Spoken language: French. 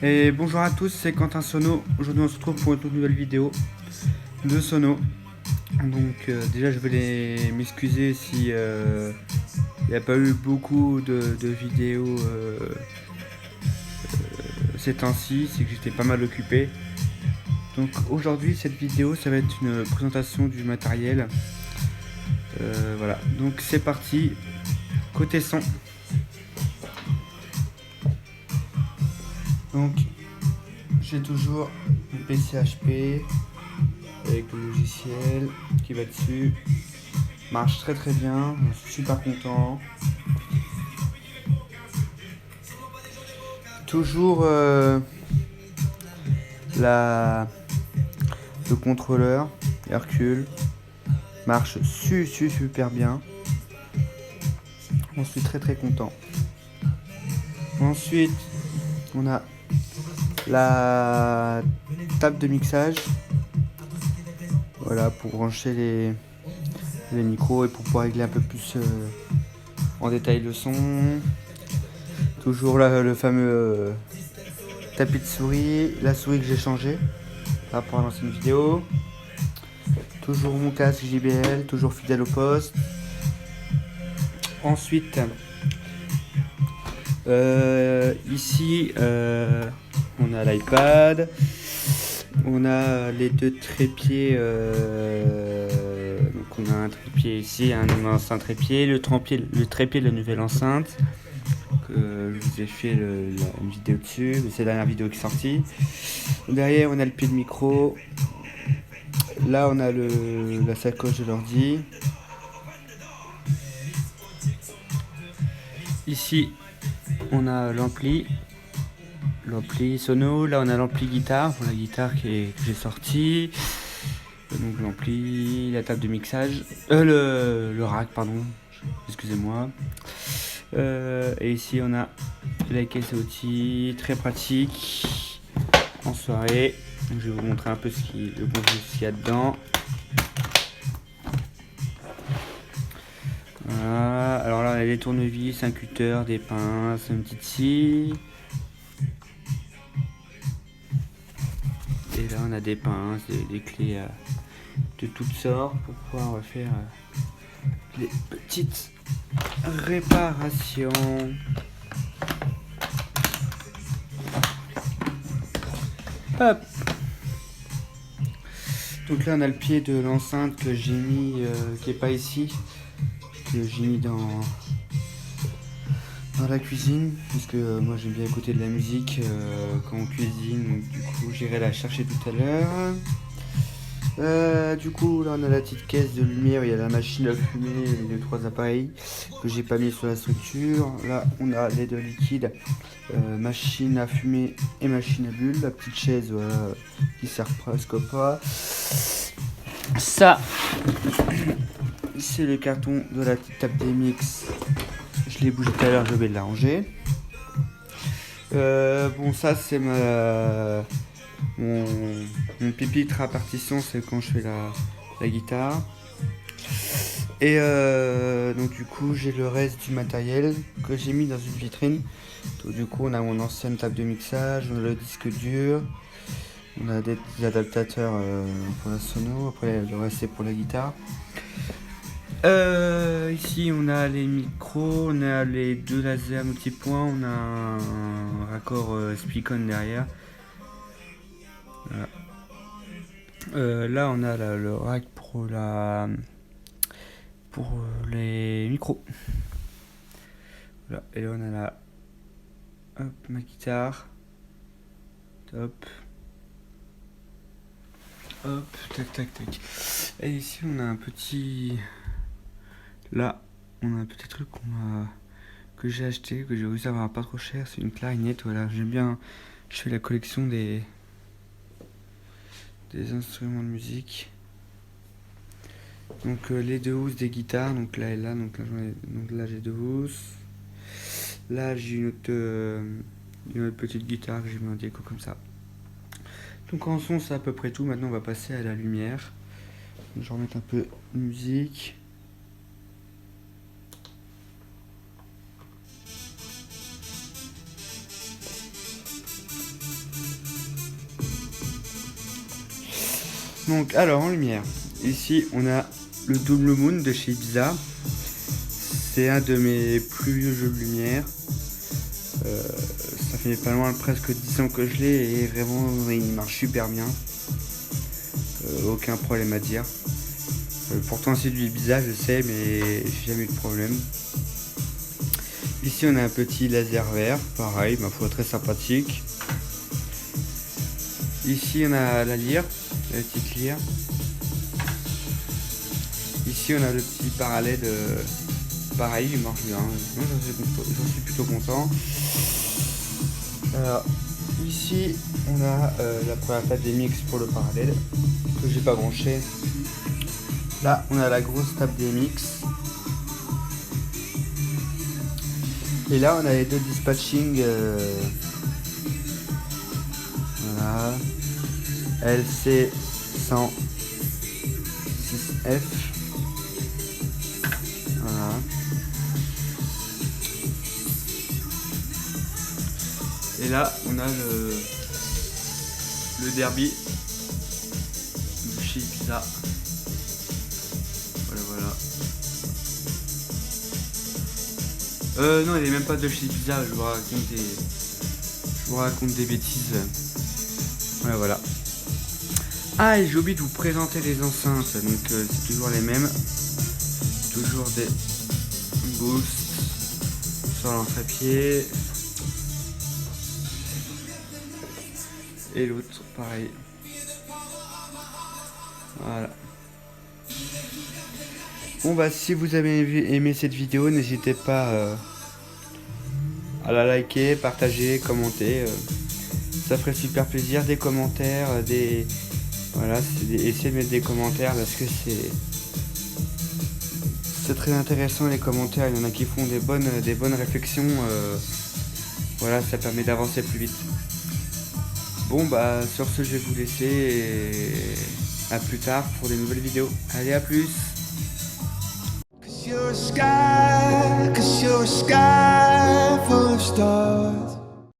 Et bonjour à tous, c'est Quentin Sono. Aujourd'hui on se retrouve pour une toute nouvelle vidéo de Sono. Donc déjà je voulais m'excuser si il n'y a pas eu beaucoup de vidéos ces temps-ci, c'est que j'étais pas mal occupé. Donc aujourd'hui cette vidéo ça va être une présentation du matériel. Voilà, donc c'est parti, côté son. Donc j'ai toujours le PC HP avec le logiciel qui va dessus. Marche très très bien, je suis super content. Toujours le contrôleur Hercule marche super bien. On suis très très content. Ensuite, on a la table de mixage. Voilà, pour brancher les micros et pour pouvoir régler un peu plus en détail le son. Toujours là, le fameux tapis de souris, la souris que j'ai changé par rapport à l'ancienne vidéo. Toujours mon casque JBL, toujours fidèle au poste. Ensuite, ici, on a l'iPad. On a les deux trépieds. Donc on a un trépied ici, un ancien trépied, le trépied de la nouvelle enceinte. Je vous ai fait une vidéo dessus, c'est la dernière vidéo qui est sortie. Derrière on a le pied de micro. Là on a la sacoche de l'ordi. Ici on a l'ampli sono. Là on a l'ampli guitare pour la guitare que j'ai sorti. Donc l'ampli, la table de mixage, le rack pardon, excusez-moi. Et ici on a la caisse à outils, très pratique en soirée. Donc, je vais vous montrer un peu ce qu'il y a dedans. Voilà. Alors là on a des tournevis, un cutter, des pinces, une petite scie. Et là on a des pinces, des clés de toutes sortes pour pouvoir faire les petites réparations. Hop. Donc là on a le pied de l'enceinte que j'ai mis, qui est pas ici, que j'ai mis dans la cuisine, parce que moi j'aime bien écouter de la musique quand on cuisine, donc du coup j'irai la chercher tout à l'heure. Du coup là on a la petite caisse de lumière, il y a la machine à fumer et les trois appareils que j'ai pas mis sur la structure. Là on a les deux liquides, machine à fumer et machine à bulles, la petite chaise voilà, qui sert presque pas. Ça c'est le carton de la petite table des mix, je l'ai bougé tout à l'heure, je vais la ranger. Bon ça c'est mon pupitre à partition, c'est quand je fais la guitare. Et donc du coup j'ai le reste du matériel que j'ai mis dans une vitrine. Donc du coup on a mon ancienne table de mixage, on a le disque dur, on a des adaptateurs pour la sono, après le reste c'est pour la guitare. Ici on a les micros, on a les deux lasers multipoints, on a un raccord Spicon derrière. Voilà. Là on a le rack pour les micros. Voilà. Et là on a ma guitare. Top. Hop, tac tac tac. Et ici on a un petit. Là on a un petit truc que j'ai acheté, que j'ai réussi à avoir pas trop cher. C'est une clarinette. Voilà, j'aime bien. Je fais la collection des instruments de musique. Donc les deux housses des guitares, donc là et là, donc là j'ai deux housses. Là j'ai une autre petite guitare que j'ai mis en déco comme ça. Donc en son c'est à peu près tout. Maintenant on va passer à la lumière. Je vais remettre un peu de musique. Donc alors en lumière, ici on a le Double Moon de chez Ibiza. C'est un de mes plus vieux jeux de lumière. Ça fait pas loin presque 10 ans que je l'ai et vraiment il marche super bien. Aucun problème à dire. Pourtant c'est du Ibiza, je sais, mais j'ai jamais eu de problème. Ici on a un petit laser vert, pareil, ma foi très sympathique. Ici on a la lyre, la petite lyre. Ici on a le petit parallèle, pareil, il marche bien, j'en suis plutôt content. Alors, ici on a la première table des mix pour le parallèle, que j'ai pas branché. Là on a la grosse table des mix. Et là on a les deux dispatching, voilà, LC106F, voilà. Et là on a le derby de chez Ibiza. Voilà. Non, il est même pas de chez Ibiza, je vous raconte des bêtises. Voilà. Ah, et j'ai oublié de vous présenter les enceintes, donc c'est toujours les mêmes. Toujours des boosts sur l'entrée-pied. Et l'autre, pareil. Voilà. Bon bah si vous avez aimé cette vidéo, n'hésitez pas à la liker, partager, commenter. Ça ferait super plaisir. Des commentaires, voilà, essayez de mettre des commentaires parce que c'est très intéressant les commentaires. Il y en a qui font des bonnes réflexions. Voilà, ça permet d'avancer plus vite. Bon bah sur ce je vais vous laisser et à plus tard pour des nouvelles vidéos. Allez, à plus. Cause you're a sky full of stars.